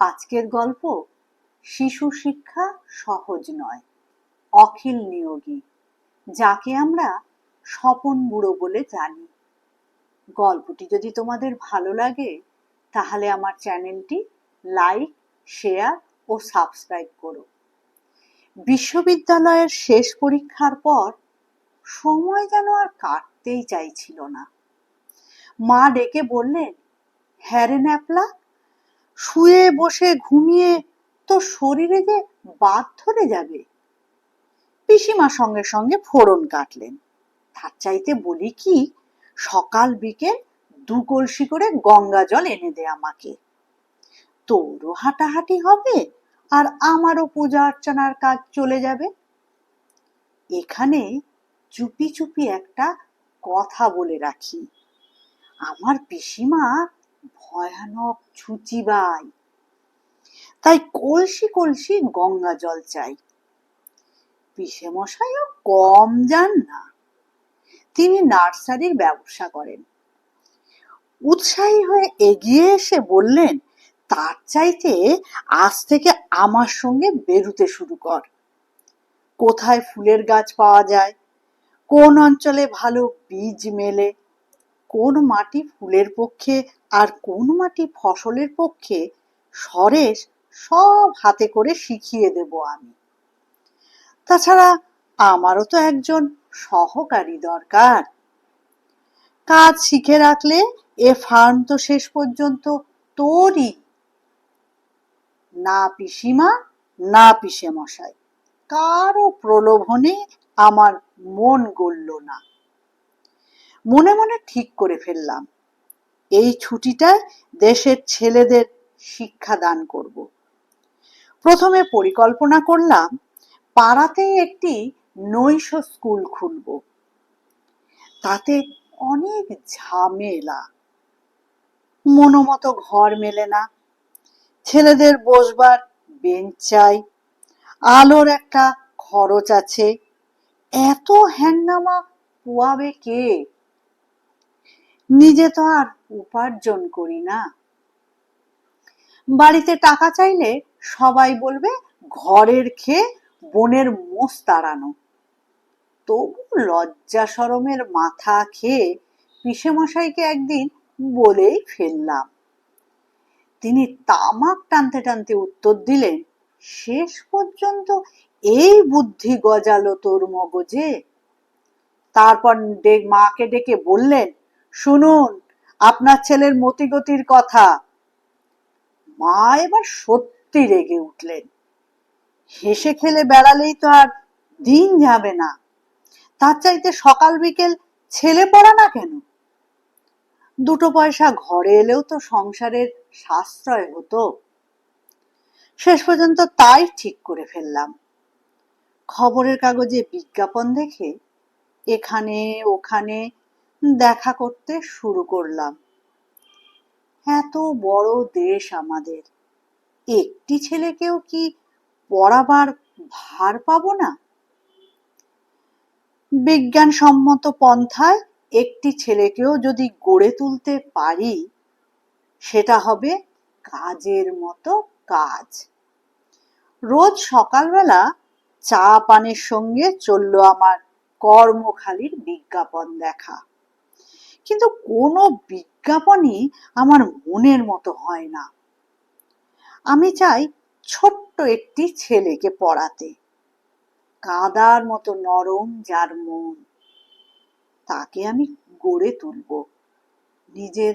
আজকের গল্প শিশু শিক্ষা সহজ নয়। অখিল নিয়োগী, যাকে আমরা স্বপন বুড়ো বলে জানি। গল্পটি যদি তোমাদের ভালো লাগে তাহলে আমার চ্যানেলটি লাইক, শেয়ার ও সাবস্ক্রাইব করো। বিশ্ববিদ্যালয়ের শেষ পরীক্ষার পর সময় যেন আর কাটতেই চাইছিল না। মা ডেকে বললেন, হ্যাঁ রে ন্যাপলা, শুয়ে বসে ঘুমিয়ে তো শরীরে যে বাত ধরে যাবে। পিসিমা সঙ্গে সঙ্গে ফোড়ন কাটলেন, তার চাইতে বলি কি, সকাল বিকেল 2 কলসি করে গঙ্গা জল এনে দে আমাকে। তোরও হাঁটাহাঁটি হবে আর আমারও পূজা অর্চনার কাজ চলে যাবে। এখানে চুপি চুপি একটা কথা বলে রাখি, আমার পিসিমা ভয়ানক ছুচিবাই, তাই কলসি কলসি গঙ্গা জল চাই। পিসে মশাইও কম যান না, তিনি নার্সারির ব্যবসা করেন। উৎসাহী হয়ে এগিয়ে এসে বললেন, তার চাইতে আজ থেকে আমার সঙ্গে বেরুতে শুরু কর। কোথায় ফুলের গাছ পাওয়া যায়, কোন অঞ্চলে ভালো বীজ মেলে, কোন মাটি ফুলের পক্ষে আর কোন মাটি ফসলের পক্ষে সরেস, সব হাতে করে শিখিয়ে দেব আমি। তাছাড়া আমারও তো একজন সহকারী দরকার। কাজ শিখে রাখলে এ ফার্ম তো শেষ পর্যন্ত তোরই। না পিসিমা, না পিসে মশাই, কারো প্রলোভনে আমার মন গলল না। মনে মনে ঠিক করে ফেললাম, এই ছুটিটায় দেশের ছেলেদের শিক্ষা দান করব। প্রথমে পরিকল্পনা করলাম, পাড়াতেই একটি নৈশ স্কুল খুলব। তাতে অনেক ঝামেলা, মনোমতো ঘর মেলে না, ছেলেদের বসবার বেঞ্চ চাই, আলোর একটা খরচ আছে, এত হ্যাঙ্গামা পোয়াবে কে? নিজে তো আর উপার্জন করি না। বাড়িতে টাকা চাইলে সবাই বলবে ঘরের খেয়ে বোনের মোষ তাড়ানো। তবু লজ্জা শরমের মাথা খেয়ে পিসে মশাইকে একদিন বলেই ফেললাম। তিনি তামাক টানতে টানতে উত্তর দিলেন, শেষ পর্যন্ত এই বুদ্ধি গজালো তোর মগজে? তারপর মাকে ডেকে বললেন, শুনুন আপনার ছেলের মতিগতির কথা। মা এবার সত্যি রেগে উঠলেন। হেসে খেলে বেড়ালেই তো আর দিন যাবে না, তার চাইতে সকাল বিকেল ছেলে পড়া না কেন? 2 পয়সা ঘরে এলেও তো সংসারের সাশ্রয় হতো। শেষ পর্যন্ত তাই ঠিক করে ফেললাম। খবরের কাগজে বিজ্ঞাপন দেখে এখানে ওখানে দেখা করতে শুরু করলাম। এত বড় দেশ আমাদের, একটি ছেলেকেও কি পড়াবার ভার পাবো না? বিজ্ঞানসম্মত পন্থায় একটি ছেলেকেও যদি গড়ে তুলতে পারি, সেটা হবে কাজের মতো কাজ। রোজ সকালবেলা চা পানের সঙ্গে চলল আমার কর্মখালির বিজ্ঞাপন দেখা। কিন্তু কোনো বিজ্ঞাপনই আমার মনের মতো হয় না। আমি চাই ছোট্ট একটি ছেলেকে পড়াতে, কাদার মতো নরম যার মন, তাকে আমি গড়ে তুলব নিজের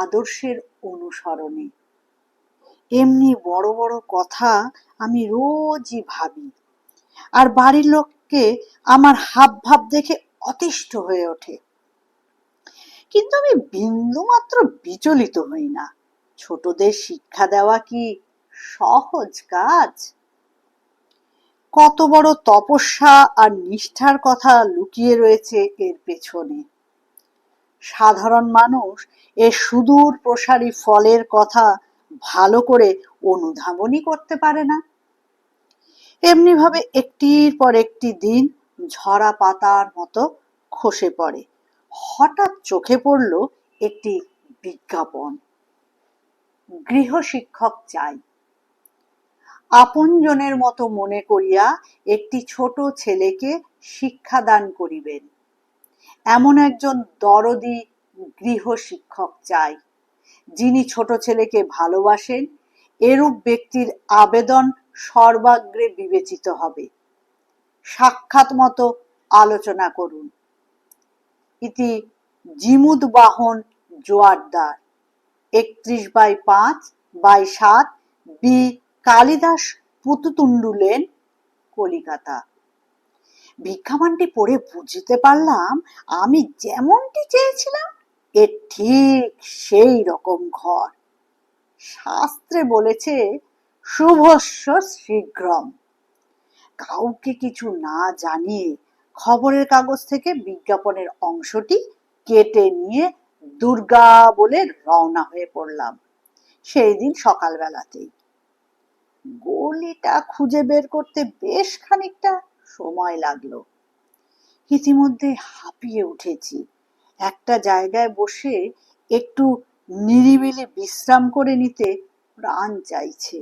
আদর্শের অনুসরণে। এমনি বড় বড় কথা আমি রোজই ভাবি, আর বাড়ির লোককে আমার হাব ভাব দেখে অতিষ্ঠ হয়ে ওঠে। কিন্তু আমি বিন্দু মাত্র বিচলিত হই না। ছোটদের শিক্ষা দেওয়া কি সহজ কাজ? কত বড় তপস্যা আর নিষ্ঠার কথা লুকিয়ে রয়েছে এর পেছনে। সাধারণ মানুষ এর সুদূর প্রসারী ফলের কথা ভালো করে অনুধাবনই করতে পারে না। এমনি ভাবে একটির পর একটি দিন ঝরা পাতার মতো খসে পড়ে। হঠাৎ চোখে পড়ল একটি বিজ্ঞাপন, গৃহশিক্ষক চাই। আপনজনের মতো মনে করিয়া একটি ছোট ছেলেকে শিক্ষাদান করিবেন, এমন একজন দরদি গৃহ শিক্ষক চাই, যিনি ছোট ছেলেকে ভালোবাসেন। এরূপ ব্যক্তির আবেদন সর্বাগ্রে বিবেচিত হবে। সাক্ষাৎ মতো আলোচনা করুন। ইতি জিমুদবাহন জোয়ারদার, 31/5/7 বি কালিদাস পুতুতুন্ডু লেন, কলিকাতা। ভিক্ষামানটি পড়ে বুঝতে পারলাম আমি যেমনটি চেয়েছিলাম এর ঠিক সেই রকম ঘর। শাস্ত্রে বলেছে শুভস্য শীঘ্রম। কাউকে কিছু না জানিয়ে খবরের কাগজ থেকে বিজ্ঞাপনের অংশটি কেটে নিয়ে দুর্গা বলে রওনা হয়ে পড়লাম সেই দিন সকালবেলাতেই। গলিটা খুঁজে বের করতে বেশ খানিকটা সময় লাগলো। ইতিমধ্যে হাঁপিয়ে উঠেছি। একটা জায়গায় বসে একটু নিরিবিলি বিশ্রাম করে নিতে প্রাণ চাইছে।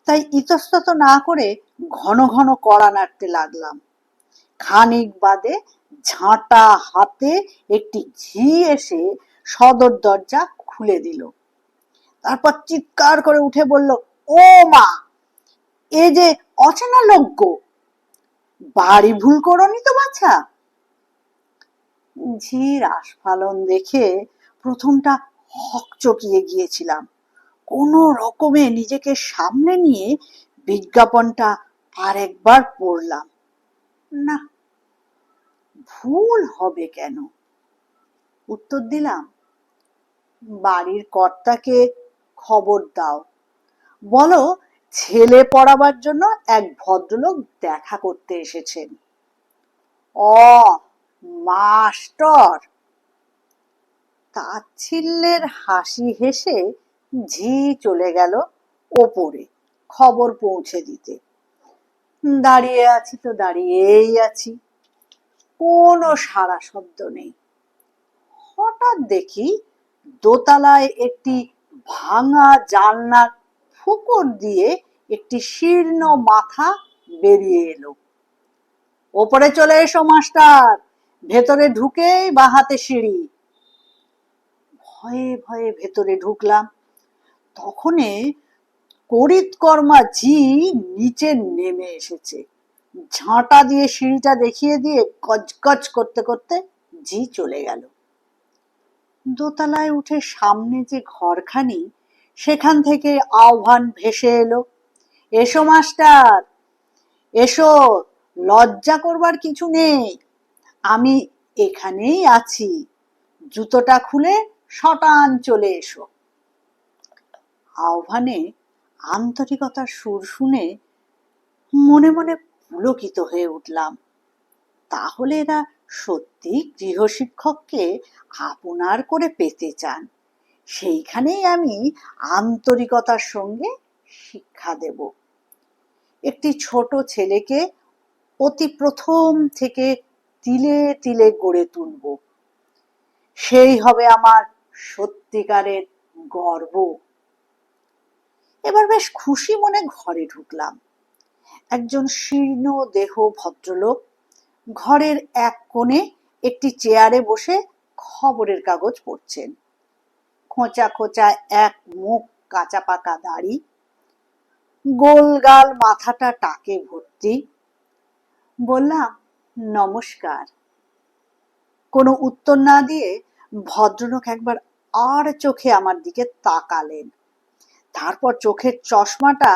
তাই ইতস্তত না করে ঘন ঘন কড়া নাড়তে লাগলাম। খানিক বাদে ঝাঁটা হাতে একটি ঝি এসে সদর দরজা খুলে দিল। তারপর চিৎকার করে উঠে বলল, ও মা, এ যে অচেনা লোক গো, বাড়ি ভুল করনি তো বাছা? ঝির আস্ফালন দেখে প্রথমটা হকচকিয়ে গিয়েছিলাম। কোনো রকমে নিজেকে সামনে নিয়ে বিজ্ঞাপনটা আরেকবার পড়লাম। না, ভুল হবে কেন? উত্তর দিলাম, বাড়ির কর্তাকে খবর দাও, বলো ছেলে পড়াবার জন্য এক ভদ্রলোক দেখা করতে এসেছেন। অ মাস্টার। তাচ্ছিল্যের হাসি হেসে ঝি চলে গেল ওপরে খবর পৌঁছে দিতে। দাঁড়িয়ে আছি তো দাঁড়িয়েই আছি, কোনো সাড়া শব্দ নেই। হঠাৎ দেখি দোতলায় একটি ভাঙা জানলার ফোকর দিয়ে একটি শীর্ণ মাথা বেরিয়ে এলো। ওপরে চলে এসো মাস্টার, ভেতরে ঢুকেই বাঁ হাতে সিঁড়ি। ভয়ে ভয়ে ভেতরে ঢুকলাম। তখনে করিতকর্মা ঝি নিচে নেমে এসেছে। ঝাঁটা দিয়ে সিঁড়িটা দেখিয়ে দিয়ে গজগজ করতে করতে ঝি চলে গেল। দোতলায় উঠে সামনে যে ঘরখানি, সেখান থেকে আহ্বান ভেসে এলো, এসো মাস্টার, এসো, লজ্জা করবার কিছু নেই, আমি এখানেই আছি, জুতোটা খুলে শটান চলে এসো। আহ্বানে আন্তরিকতার সুর শুনে মনে মনে পুলকিত হয়ে উঠলাম। তাহলে এরা সত্যি গৃহশিক্ষককে আপনার করে পেতে চান। সেইখানেই আমি আন্তরিকতার সঙ্গে শিক্ষা দেব। একটি ছোট ছেলেকে অতি প্রথম থেকে তিলে তিলে গড়ে তুলব। সেই হবে আমার সত্যিকারের গর্ব। এবার বেশ খুশি মনে ঘরে ঢুকলাম। একজন শীর্ণ দেহ ভদ্রলোক ঘরের এক কোণে একটি চেয়ারে বসে খবরের কাগজ পড়ছেন। খোঁচা খোঁচা এক মুখ কাঁচা পাকা দাড়ি, গোলগাল মাথাটা টাকে ভর্তি। বললাম, নমস্কার। কোনো উত্তর না দিয়ে ভদ্রলোক একবার আর চোখে আমার দিকে তাকালেন। তারপর চোখের চশমাটা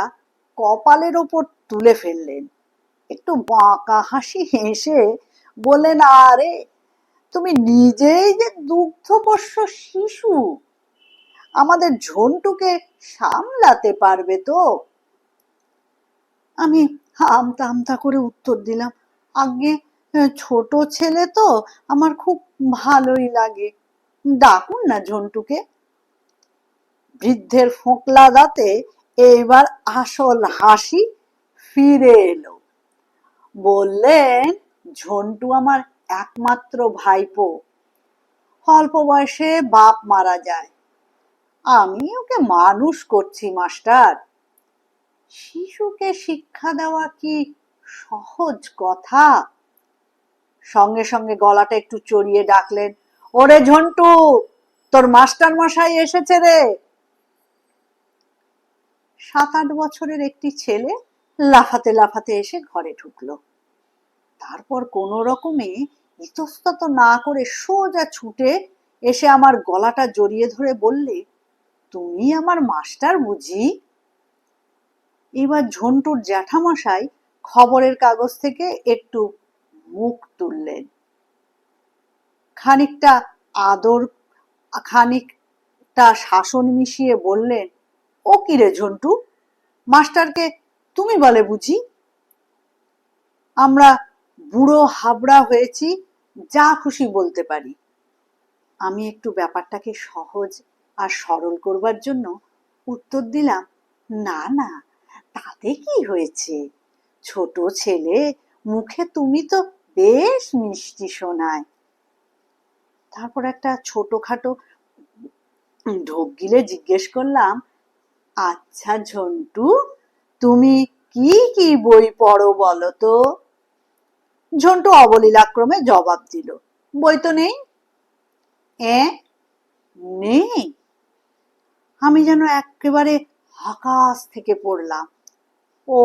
কপালের ওপর তুলে ফেললেন। একটু বাঁকা হাসি হেসে বললেন, আরে তুমি নিজেই যে দুগ্ধপোষ্য শিশু, আমাদের ঝন্টুকে সামলাতে পারবে তো? আমি আমতা আমতা করে উত্তর দিলাম, আগে ছোট ছেলে তো, আমার খুব ভালোই লাগে, ডাকুন না ঝন্টুকে। বৃদ্ধের ফোকলা দাঁতে এইবার আসল হাসি ফিরে এলো। বললেন, ঝন্টু আমার একমাত্র ভাইপো, অল্প বয়সে বাপ মারা যায়, আমি ওকে মানুষ করছি মাস্টার। শিশুকে শিক্ষা দেওয়া কি সহজ কথা? সঙ্গে সঙ্গে গলাটা একটু চড়িয়ে ডাকলেন, ওরে ঝন্টু, তোর মাস্টার মশাই এসেছে রে। 7-8 বছরের একটি ছেলে লাফাতে লাফাতে এসে ঘরে ঢুকলো। তারপর কোনো রকমে ইতস্তত না করে সোজা ছুটে এসে আমার গলাটা জড়িয়ে ধরে বললে, তুমি আমার মাস্টার বুঝি? এবার ঝন্টুর জ্যাঠামশাই খবরের কাগজ থেকে একটু মুখ তুললেন, খানিকটা আদর খানিকটা শাসন মিশিয়ে বললেন, ও কি রে ঝন্টু, মাস্টারকে তুমি বলে বুঝি? আমরা বুড়ো হাবড়া হয়েছি, যা খুশি বলতে পারি। আমি একটু ব্যাপারটাকে সহজ আর সরল করবার জন্য উত্তর দিলাম, না না, তাতে কি হয়েছে, ছোট ছেলে, মুখে তুমি তো বেশ মিষ্টি শোনায়। তারপর একটা ছোটখাটো ঢোক গিলে জিজ্ঞেস করলাম, আচ্ছা ঝন্টু, তুমি কি কি বই পড়ো বলো তো? ঝন্টু অবলীলাক্রমে জবাব দিল, বই তো নেই। নেই? আমি যেন একেবারে আকাশ থেকে পড়লাম। ও,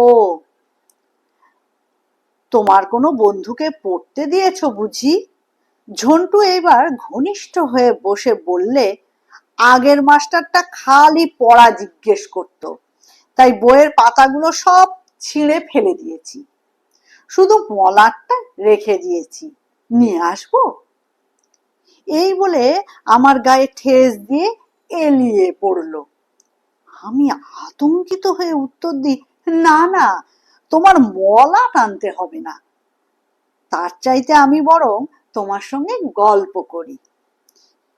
তোমার কোনো বন্ধুকে পড়তে দিয়েছো বুঝি? ঝন্টু এবার ঘনিষ্ঠ হয়ে বসে বললে, আগের মাস্টারটা খালি পড়া জিজ্ঞেস করতো, তাই বইয়ের পাতাগুলো সব ছিঁড়ে ফেলে দিয়েছি, শুধু মলাটটা রেখে দিয়েছি, নিয়ে আসবো? এই বলে আমার গায়ে ঠেস দিয়ে এলিয়ে পড়লো। আমি আতঙ্কিত হয়ে উত্তর দিই, না না, তোমার মলাট আনতে হবে না, তার চাইতে আমি বরং তোমার সঙ্গে গল্প করি।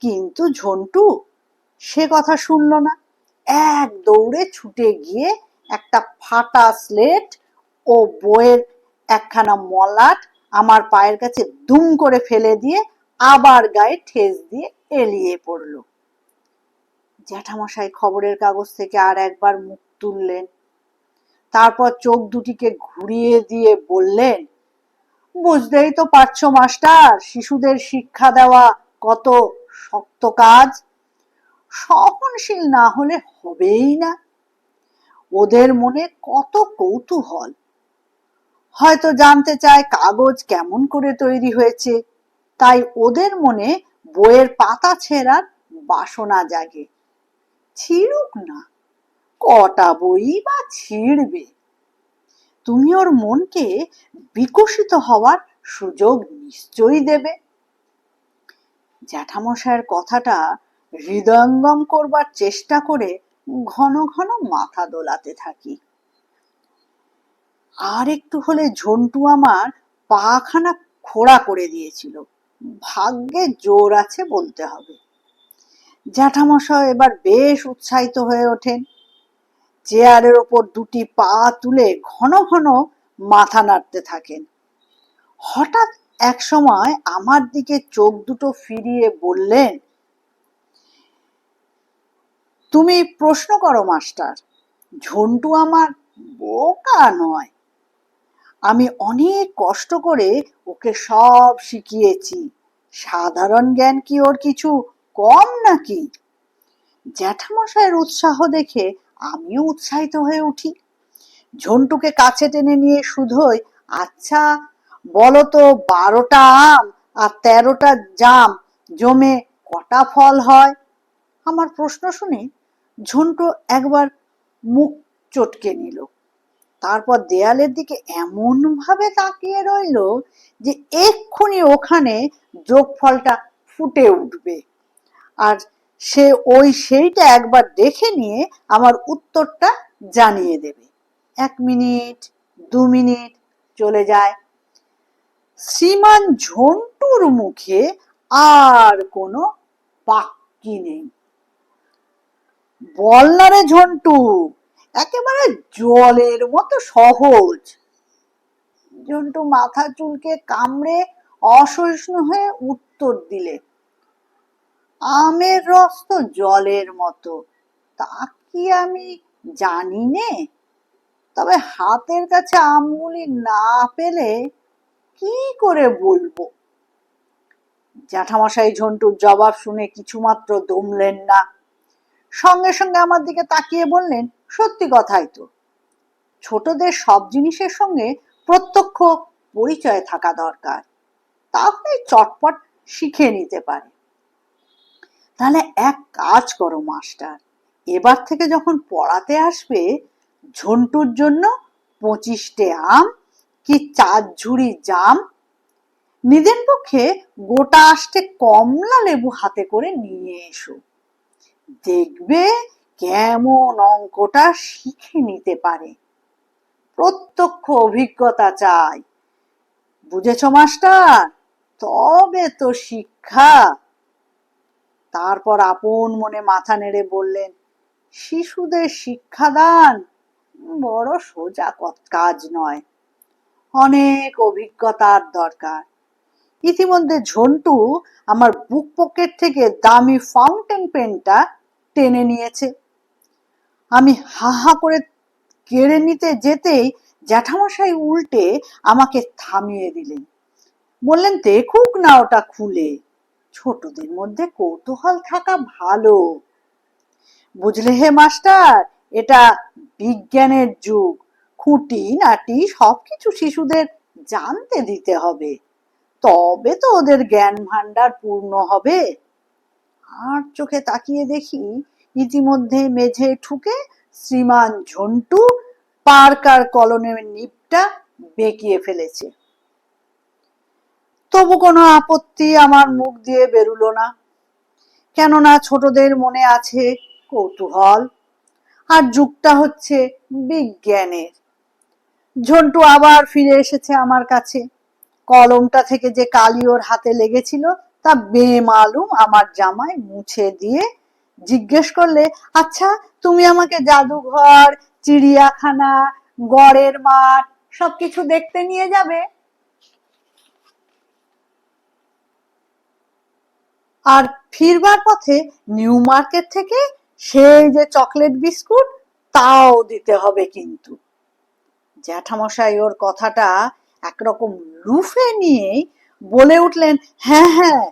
কিন্তু ঝন্টু সে কথা শুনলো না, এক দৌড়ে ছুটে গিয়ে একটা ফাটা স্লেট ও বইয়ের একখানা মলাট আমার পায়ের কাছে দুম করে ফেলে দিয়ে আবার গায়ে ঠেস দিয়ে এলিয়ে পড়লো। জ্যাঠামশাই খবরের কাগজ থেকে আর একবার মুখ তুললেন, তারপর চোখ দুটিকে ঘুরিয়ে দিয়ে বললেন, বুঝতেই তো পারছো মাস্টার, শিশুদের শিক্ষা দেওয়া কত শক্ত কাজ, সহনশীল না হলে হবেই না। ওদের মনে কত কৌতূহল, হয়তো জানতে চায় কাগজ কেমন করে তৈরি হয়েছে, তাই ওদের মনে বইয়ের পাতা ছেঁড়ার বাসনা জাগে। ছিঁড়ুক না, কটা বই বা ছিঁড়বে, তুমি ওর মনকে বিকশিত হওয়ার সুযোগ নিশ্চয়ই দেবে। জ্যাঠামশায়ের কথাটা হৃদয়ঙ্গম করবার চেষ্টা করে ঘন ঘন মাথা দোলাতে থাকি। আর একটু হলে ঝন্টু আমার পাখানা খোড়া করে দিয়েছিল, ভাগ্যে জোর আছে বলতে হবে। জ্যাঠামশাই এবার বেশ উৎসাহিত হয়ে ওঠেন, চেয়ারের ওপর দুটি পা তুলে ঘন ঘন মাথা নাড়তে থাকেন। হঠাৎ এক সময় আমার দিকে চোখ দুটো ফিরিয়ে বললেন, তুমি প্রশ্ন করো মাস্টার, ঝন্টু আমার বোকা নয়, আমি অনেক কষ্ট করে ওকে সব শিখিয়েছি, সাধারণ জ্ঞান কি ওর কিছু কম নাকি? জ্যাঠামশাইয়ের উৎসাহ দেখে আমিও উৎসাহিত হয়ে উঠি। ঝন্টুকে কাছে টেনে নিয়ে শুধোই, আচ্ছা বলো তো, 12টা আম আর 13টা জাম জমে কটা ফল হয়? আমার প্রশ্ন শুনে ঝন্টু একবার মুখ চটকে নিল, তারপর দেয়ালের দিকে এমন ভাবে তাকিয়ে রইল যে এক্ষুনি ওখানে যোগফলটা ফুটে উঠবে, আর সে সেইটা একবার দেখে নিয়ে আমার উত্তরটা জানিয়ে দেবে। 1 মিনিট 2 মিনিট চলে যায়, শ্রীমান ঝন্টুর মুখে আর কোনো বাক্যি নেই। বল না রে ঝন্টু, একেবারে জলের মতো সহজ। ঝন্টু মাথা চুলকে কামড়ে অসহিষ্ণু হয়ে উত্তর দিলে, আমের রস তো জলের মতো, তা কি আমি জানি নে? তবে হাতের কাছে আমগুলি না পেলে কি করে বলবো। জ্যাঠামশাই ঝন্টুর জবাব শুনে কিছুমাত্র দমলেন না, সঙ্গে সঙ্গে আমার দিকে তাকিয়ে বললেন, সত্যি কথাই তো, ছোটদের সব জিনিসের সঙ্গে প্রত্যক্ষ পরিচয় থাকা দরকার, তাহলে চটপট শিখে নিতে পারে। তাহলে এক কাজ করো মাস্টার, এবার থেকে যখন পড়াতে আসবে ঝন্টুর জন্য 25টে আম কি 4 ঝুড়ি জাম, নিদেন পক্ষে গোটা 8টে কমলা লেবু হাতে করে নিয়ে এসো। দেখবে কেমন অঙ্কটা শিখে নিতে পারে। প্রত্যক্ষ অভিজ্ঞতা চাই, বুঝেছ মাস্টার? তবে তো শিক্ষা। তারপর আপন মনে মাথা নেড়ে বললেন, শিশুদের শিক্ষাদান বড় সোজা কাজ নয়, অনেক অভিজ্ঞতার দরকার। ইতিমধ্যে ঝন্টু আমার বুক পকেট থেকে দামি ফাউন্টেন পেনটা টেনে নিয়েছে। আমি হা হা করে কেড়ে নিতে যেতেই জ্যাঠামশাই উল্টে আমাকে থামিয়ে দিলেন, বললেন, দেখুক না ওটা খুলে, ছোটদের মধ্যে কৌতূহল থাকা ভালো। বুঝলে হে মাস্টার, এটা বিজ্ঞানের যুগ, খুঁটি নাটি সবকিছু শিশুদের জানতে দিতে হবে, তবে তো ওদের জ্ঞান ভান্ডার পূর্ণ হবে। আর চোখে তাকিয়ে দেখি ইতিমধ্যে মেঝে ঠুকে শ্রীমান ঝন্টু পার্কার কলমের নিবটা বেঁকিয়ে ফেলেছে। তবু কোনো আপত্তি আমার মুখ দিয়ে বেরুলো না, কেননা ছোটদের মনে আছে কৌতূহল, আর যুগটা হচ্ছে বিজ্ঞানের। ঝন্টু আবার ফিরে এসেছে আমার কাছে। কলমটা থেকে যে কালি ওর হাতে লেগেছিল তা বেমালুম আমার জামায় মুছে দিয়ে জিজ্ঞেস করলে, আচ্ছা তুমি আমাকে জাদুঘর, চিড়িয়াখানা, গড়ের মাঠ সবকিছু দেখতে নিয়ে যাবে? আর ফিরবার পথে নিউ মার্কেট থেকে সেই যে চকলেট বিস্কুট তাও দিতে হবে কিন্তু। জ্যাঠামশাই ওর কথাটা একরকম লুফে নিয়ে বলে উঠলেন, হ্যাঁ হ্যাঁ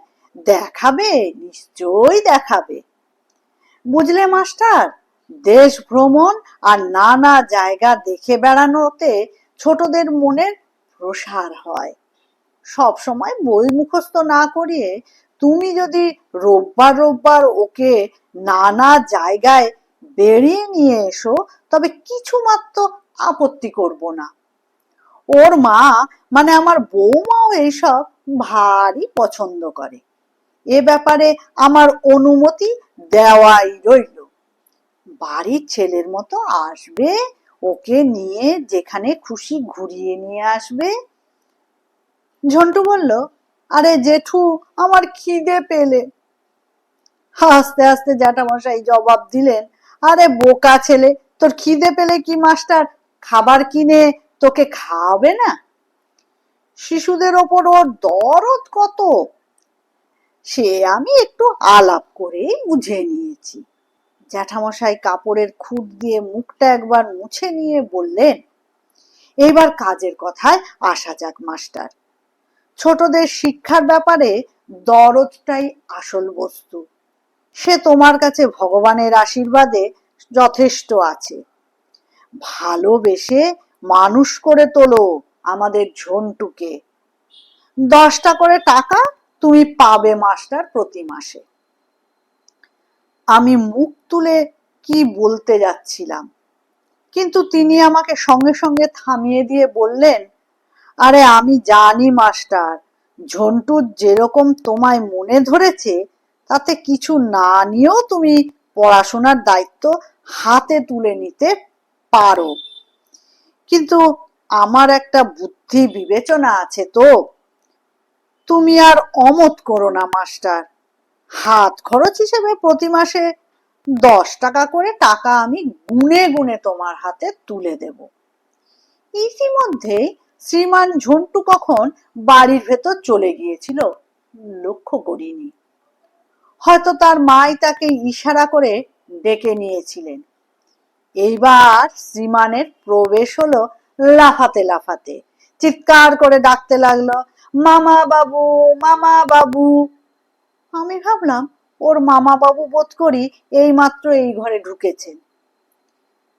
দেখাবে, নিশ্চয়ই দেখাবে। বুঝলে মাস্টার, দেশ ভ্রমণ আর নানা জায়গা দেখে বেড়ানোতে ছোটদের মনের প্রসার হয়। সব সময় বই মুখস্থ না করিয়ে তুমি যদি রোববার রোববার ওকে নানা জায়গায় বেরিয়ে নিয়ে এসো, তবে কিছু মাত্র আপত্তি করব না। ওর মা মানে আমার বৌমাও এইসব ভারী পছন্দ করে। এ ব্যাপারে আমার অনুমতি দেওয়াই রইল। বাড়ির ছেলের মতো আসবে, ওকে নিয়ে যেখানে খুশি ঘুরিয়ে নিয়ে আসবে। ঝন্টু বলল, আরে জেঠু, আমার খিদে পেলে। হাসতে হাসতে জ্যাঠামশাই জবাব দিলেন, আরে বোকা ছেলে, তোর খিদে পেলে কি মাস্টার খাবার কিনে তোকে খাওয়াবে না? শিশুদের ওপর ওর দরদ কত, সে আমি একটু আলাপ করেই বুঝে নিয়েছি। জ্যাঠামশাই কাপড়ের খুঁট দিয়ে মুখটা একবার মুছে নিয়ে বললেন, এইবার কাজের কথায় আসা যাক মাস্টার। ছোটদের শিক্ষার ব্যাপারে দরদটাই আসল বস্তু। সে তোমার কাছে ভগবানের আশীর্বাদে যথেষ্ট আছে। ভালোবেসে মানুষ করে তোলো আমাদের ঝন্টুকে। 10টা করে টাকা তুমি পাবে মাস্টার প্রতি মাসে। আমি মুখ তুলে কি বলতে যাচ্ছিলাম, কিন্তু তিনি আমাকে সঙ্গে সঙ্গে থামিয়ে দিয়ে বললেন, আরে আমি জানি মাস্টার, ঝন্টুর যেরকম তোমায় মনে ধরেছে তাতে কিছু না নিয়েও তুমি পড়াশোনার দায়িত্ব হাতে তুলে নিতে পারো, কিন্তু আমার একটা বুদ্ধি বিবেচনা আছে তো। তুমি আর অমত করো না মাস্টার, হাত খরচ হিসেবে প্রতি মাসে 10 টাকা করে টাকা আমি গুনে গুনে তোমার হাতে তুলে দেব। ইতিমধ্যেই শ্রীমান ঝন্টু কখন বাড়ির ভেতর চলে গিয়েছিল লক্ষ্য করিনি। হয়তো তার মাই তাকে ইশারা করে ডেকে নিয়েছিলেন। এইবার শ্রীমানের প্রবেশ হলো লাফাতে লাফাতে, চিৎকার করে ডাকতে লাগলো, মামা বাবু, মামা বাবু। আমি ভাবলাম ওর মামা বাবু বোধ করি এইমাত্র এই ঘরে ঢুকেছেন।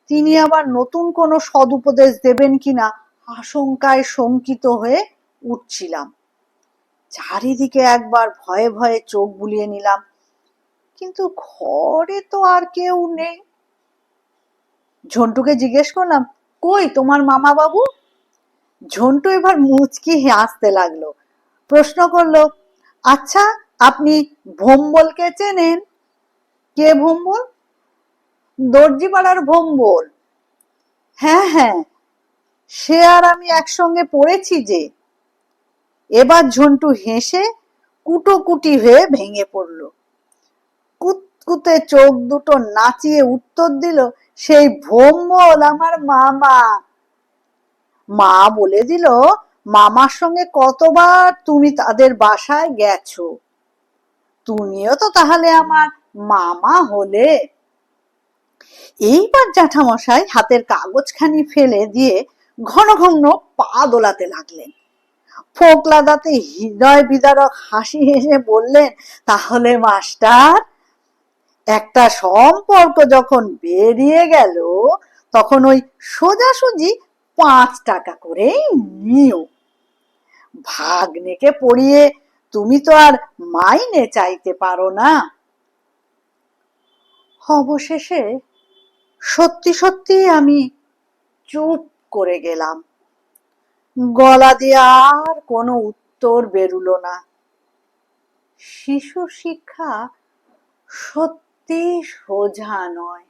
তিনি আবার নতুন কোনো সদুপদেশ দেবেন কিনা আশঙ্কায় শঙ্কিত হয়ে উঠছিলাম। চারিদিকে একবার ভয়ে ভয়ে চোখ বুলিয়ে নিলাম, কিন্তু ঘরে তো আর কেউ নেই। ঝন্টুকে জিজ্ঞেস করলাম, কই তোমার মামা বাবু? ঝন্টু এবার মুচকি হাসতে লাগলো, প্রশ্ন করলো, আচ্ছা আপনি ভোম্বলকে চেনেন? কে ভোম্বল? দর্জিপাড়ার ভোম্বল। হ্যাঁ হ্যাঁ, সে আর আমি একসঙ্গে পড়েছি যে। এবার ঝন্টু হেসে কুটোকুটি হয়ে ভেঙে পড়ল। কুতকুতে চোখ দুটো নাচিয়ে উত্তর দিল, সেই ভোম্বল আমার মামা। মা বলে দিল, মামার সঙ্গে কতবার তুমি তাদের বাসায় গেছো, তুমিও তো তাহলে আমার মামা হলে। এইবার জ্যাঠামশাই হাতের কাগজখানি ফেলে দিয়ে ঘন ঘন পা দোলাতে লাগলেন। ফোকলা দাঁতে হৃদয় বিদারক হাসি হেসে বললেন, তাহলে মাস্টার, একটা সম্পর্ক যখন বেরিয়ে গেল তখন ওই সোজাসুজি 5 টাকা করেই নিও। ভাগ্নেকে পড়িয়ে তুমি তো আর মাইনে চাইতে পারো না। অবশেষে সত্যি সত্যি আমি চুপ করে গেলাম। গলা দিয়ে আর কোনো উত্তর বেরুলো না। শিশু শিক্ষা সত্যি সোজা নয়।